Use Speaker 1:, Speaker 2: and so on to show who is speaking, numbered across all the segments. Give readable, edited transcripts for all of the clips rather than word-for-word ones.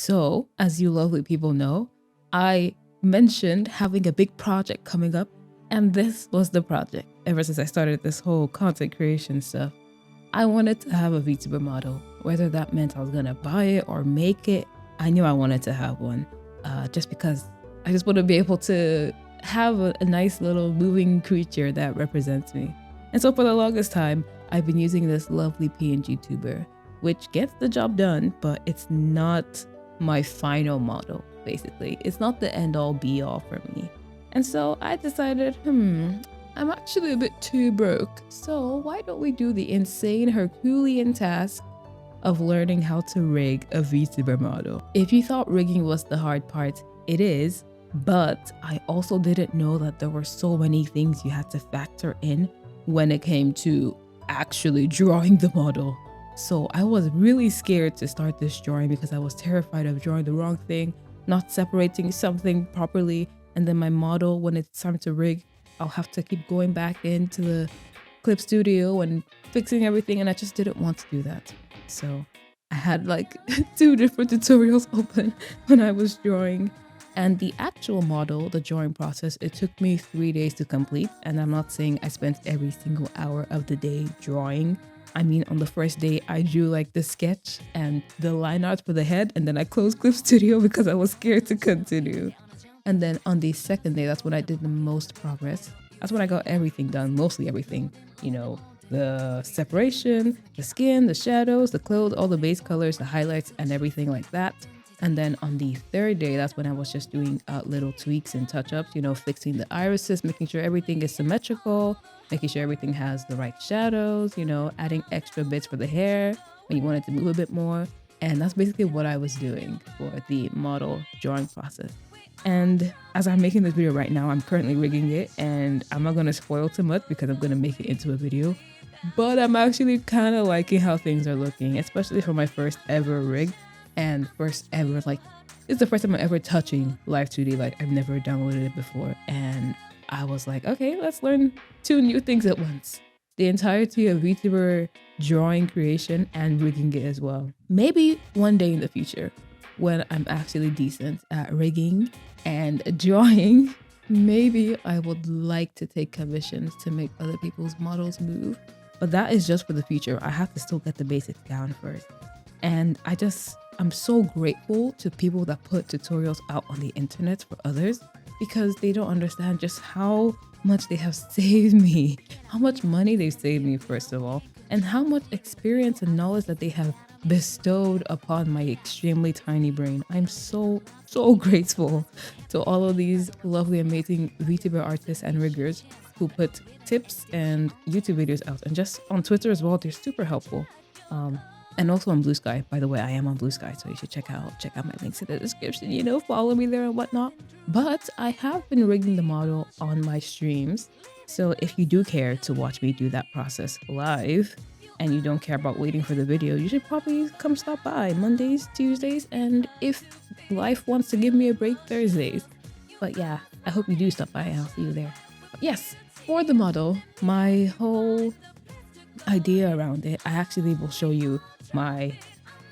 Speaker 1: So, as you lovely people know, I mentioned having a big project coming up, and this was the project. Ever since I started this whole content creation stuff, I wanted to have a Vtuber model. Whether that meant I was gonna buy it or make it, I knew I wanted to have one, just because I just want to be able to have a nice little moving creature that represents me. And so for the longest time, I've been using this lovely PNG tuber, which gets the job done, but it's not my final model, basically. It's not the end all be all for me. And so I decided, I'm actually a bit too broke. So why don't we do the insane Herculean task of learning how to rig a Vtuber model? If you thought rigging was the hard part, it is, but I also didn't know that there were so many things you had to factor in when it came to actually drawing the model. So I was really scared to start this drawing because I was terrified of drawing the wrong thing, not separating something properly, and then my model, when it's time to rig, I'll have to keep going back into the clip studio and fixing everything, and I just didn't want to do that. So I had like 2 different tutorials open when I was drawing. And the actual model, the drawing process, it took me 3 days to complete. And I'm not saying I spent every single hour of the day drawing. I mean, on the first day, I drew like the sketch and the line art for the head, and then I closed Clip Studio because I was scared to continue. And then on the second day, that's when I did the most progress. That's when I got everything done, mostly everything. You know, the separation, the skin, the shadows, the clothes, all the base colors, the highlights, and everything like that. And then on the third day, that's when I was just doing little tweaks and touch-ups, you know, fixing the irises, making sure everything is symmetrical, making sure everything has the right shadows, you know, adding extra bits for the hair when you want it to move a bit more. And that's basically what I was doing for the model drawing process. And as I'm making this video right now, I'm currently rigging it, and I'm not going to spoil too much because I'm going to make it into a video. But I'm actually kind of liking how things are looking, especially for my first ever rig. And first ever, like, it's the first time I'm ever touching Live 2D. Like, I've never downloaded it before. And I was like, okay, let's learn 2 new things at once. The entirety of VTuber drawing creation and rigging it as well. Maybe one day in the future, when I'm actually decent at rigging and drawing, maybe I would like to take commissions to make other people's models move. But that is just for the future. I have to still get the basics down first. And I'm so grateful to people that put tutorials out on the internet for others, because they don't understand just how much they have saved me, how much money they've saved me, first of all, and how much experience and knowledge that they have bestowed upon my extremely tiny brain. I'm so grateful to all of these lovely, amazing VTuber artists and riggers who put tips and YouTube videos out, and just on Twitter as well. They're super helpful. And also on Blue Sky. By the way, I am on Blue Sky, so you should check out my links in the description, you know, follow me there and whatnot. But I have been rigging the model on my streams. So if you do care to watch me do that process live, and you don't care about waiting for the video, you should probably come stop by Mondays, Tuesdays, and if life wants to give me a break, Thursdays. But yeah, I hope you do stop by, and I'll see you there. But yes, for the model, my whole idea around it, I actually will show you my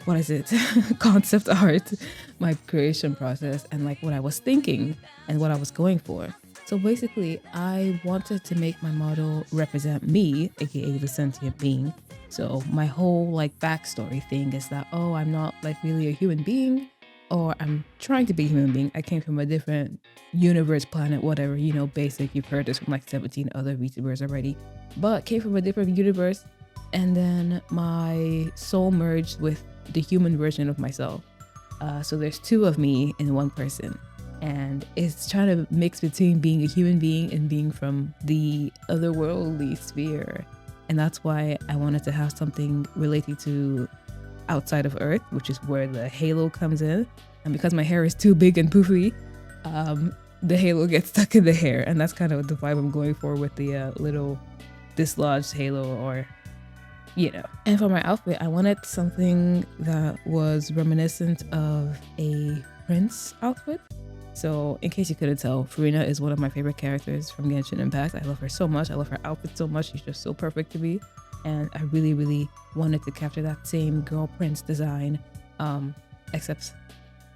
Speaker 1: concept art, my creation process, and like what I was thinking and what I was going for. So basically, I wanted to make my model represent me, aka the sentient being. So my whole like backstory thing is that, oh, I'm not like really a human being, or I'm trying to be a human being. I came from a different universe, planet, whatever, you know, basic. You've heard this from like 17 other VTubers already, but came from a different universe. And then my soul merged with the human version of myself. So there's 2 of me in one person. And it's trying to mix between being a human being and being from the otherworldly sphere. And that's why I wanted to have something relating to outside of Earth, which is where the halo comes in. And because my hair is too big and poofy, the halo gets stuck in the hair. And that's kind of the vibe I'm going for with the little dislodged halo, or you know. And for my outfit, I wanted something that was reminiscent of a prince outfit. So in case you couldn't tell, Furina is one of my favorite characters from Genshin Impact. I love her so much. I love her outfit so much. She's just so perfect to me. And I really wanted to capture that same girl prince design, except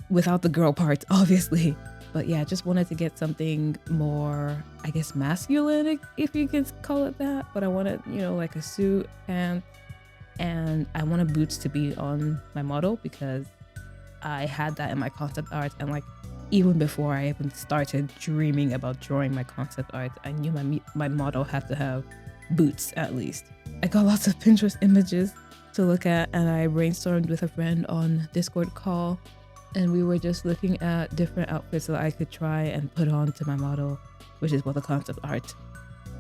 Speaker 1: without the girl part, obviously. But yeah, just wanted to get something more, I guess, masculine, if you can call it that. But I wanted, you know, like a suit, pants, and I wanted boots to be on my model because I had that in my concept art. And like, even before I even started dreaming about drawing my concept art, I knew my model had to have boots at least. I got lots of Pinterest images to look at, and I brainstormed with a friend on Discord call, and we were just looking at different outfits that I could try and put on to my model, which is what the concept art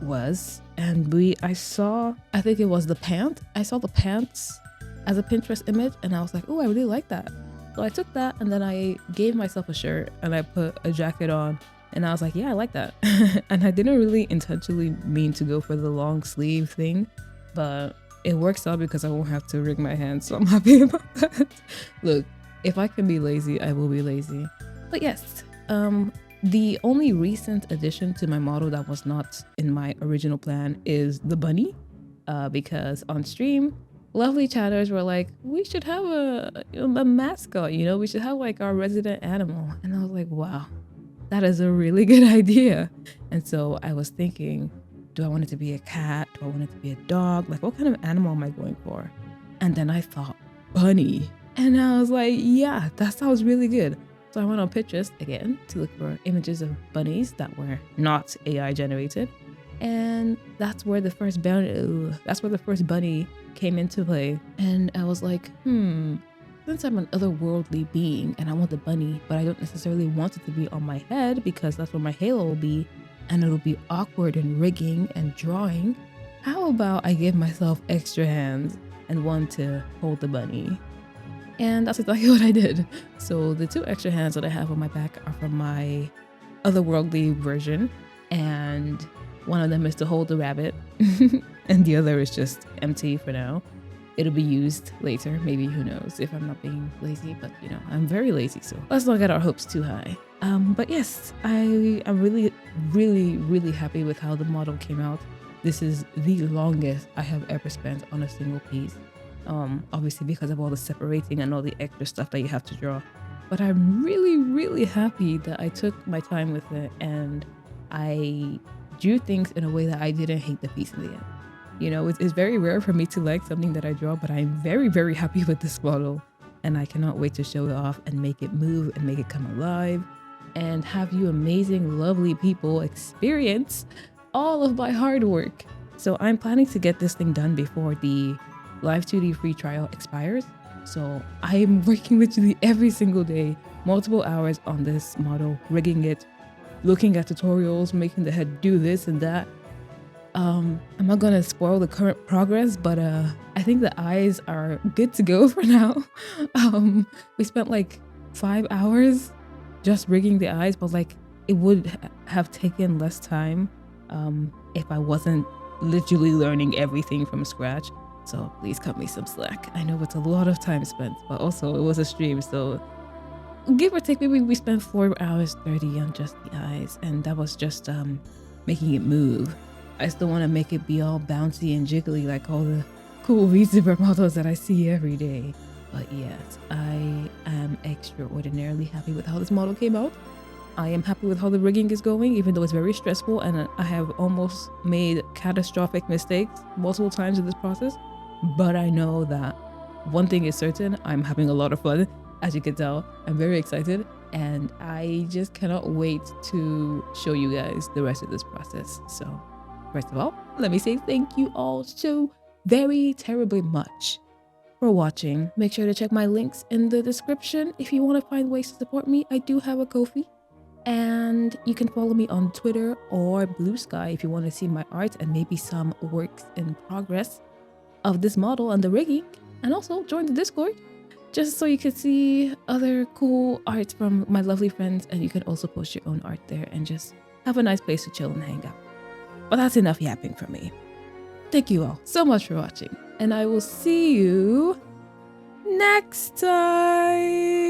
Speaker 1: was. And I think it was the pant. I saw the pants as a Pinterest image, and I was like, oh, I really like that. So I took that, and then I gave myself a shirt and I put a jacket on, and I was like, yeah, I like that. And I didn't really intentionally mean to go for the long sleeve thing, but it works out because I won't have to rig my hands, so I'm happy about that. Look, if I can be lazy, I will be lazy. But yes, the only recent addition to my model that was not in my original plan is the bunny, because on stream, lovely chatters were like, we should have a mascot, you know, we should have like our resident animal. And I was like, wow, that is a really good idea. And so I was thinking, do I want it to be a cat? Do I want it to be a dog? Like, what kind of animal am I going for? And then I thought, bunny. And I was like, yeah, that sounds really good. So I went on Pinterest again to look for images of bunnies that were not AI generated. And that's where the first bunny came into play. And I was like, since I'm an otherworldly being and I want the bunny, but I don't necessarily want it to be on my head because that's where my halo will be, and it'll be awkward and rigging and drawing, how about I give myself extra hands and one to hold the bunny? And that's exactly what I did. So the 2 extra hands that I have on my back are from my otherworldly version, and one of them is to hold the rabbit and the other is just empty for now. It'll be used later, maybe, who knows, if I'm not being lazy, but you know, I'm very lazy, so let's not get our hopes too high. But yes, I'm really, really, really happy with how the model came out. This is the longest I have ever spent on a single piece. Obviously because of all the separating and all the extra stuff that you have to draw. But I'm really, really happy that I took my time with it and I drew things in a way that I didn't hate the piece in the end. You know, it's very rare for me to like something that I draw, but I'm very, very happy with this model. And I cannot wait to show it off and make it move and make it come alive and have you amazing, lovely people experience all of my hard work. So I'm planning to get this thing done before the Live 2D free trial expires. So I'm working literally every single day, multiple hours on this model, rigging it, looking at tutorials, making the head do this and that. I'm not gonna spoil the current progress, but I think the eyes are good to go for now. We spent like 5 hours just rigging the eyes, but like it would have taken less time if I wasn't literally learning everything from scratch. So please cut me some slack. I know it's a lot of time spent, but also it was a stream, so give or take, maybe we spent 4 hours 30 on just the eyes, and that was just making it move. I still want to make it be all bouncy and jiggly like all the cool Vtuber models that I see every day. But yes, I am extraordinarily happy with how this model came out. I am happy with how the rigging is going, even though it's very stressful and I have almost made catastrophic mistakes multiple times in this process. But I know that one thing is certain, I'm having a lot of fun. As you can tell, I'm very excited and I just cannot wait to show you guys the rest of this process. So first of all, let me say thank you all so very terribly much for watching. Make sure to check my links in the description if you want to find ways to support me. I do have a Ko-fi. And you can follow me on Twitter or Blue Sky if you want to see my art and maybe some works in progress of this model and the rigging. And also join the Discord just so you can see other cool art from my lovely friends, and you can also post your own art there and just have a nice place to chill and hang out. But that's enough yapping from me. Thank you all so much for watching, and I will see you next time.